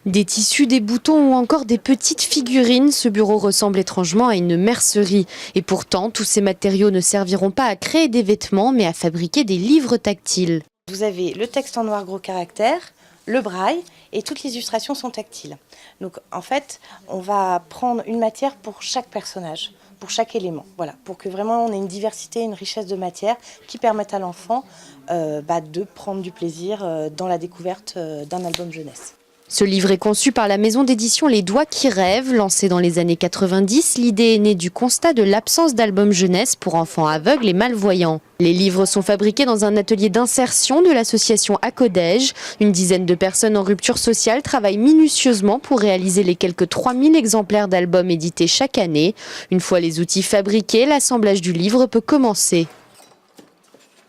Des tissus, des boutons ou encore des petites figurines, ce bureau ressemble étrangement à une mercerie. Et pourtant, tous ces matériaux ne serviront pas à créer des vêtements, mais à fabriquer des livres tactiles. Vous avez le texte en noir gros caractère, le braille et toutes les illustrations sont tactiles. Donc en fait, on va prendre une matière pour chaque personnage, pour chaque élément. Voilà, pour que vraiment on ait une diversité, une richesse de matière qui permettent à l'enfant de prendre du plaisir dans la découverte d'un album jeunesse. Ce livre est conçu par la maison d'édition Les Doigts qui rêvent. Lancé dans les années 90, l'idée est née du constat de l'absence d'albums jeunesse pour enfants aveugles et malvoyants. Les livres sont fabriqués dans un atelier d'insertion de l'association Acodège. Une dizaine de personnes en rupture sociale travaillent minutieusement pour réaliser les quelques 3000 exemplaires d'albums édités chaque année. Une fois les outils fabriqués, l'assemblage du livre peut commencer.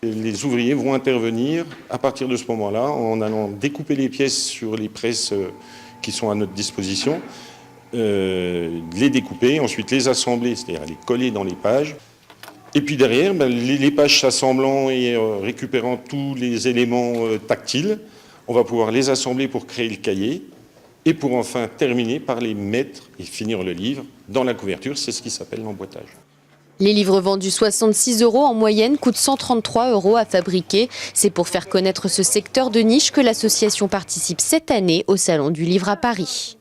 Les ouvriers vont intervenir à partir de ce moment-là en allant découper les pièces sur les presses qui sont à notre disposition, les découper, ensuite les assembler, c'est-à-dire les coller dans les pages. Et puis derrière, les pages s'assemblant et récupérant tous les éléments tactiles, on va pouvoir les assembler pour créer le cahier et pour enfin terminer par les mettre et finir le livre dans la couverture. C'est ce qui s'appelle l'emboîtage. Les livres vendus 66 € en moyenne coûtent 133 € à fabriquer. C'est pour faire connaître ce secteur de niche que l'association participe cette année au Salon du Livre à Paris.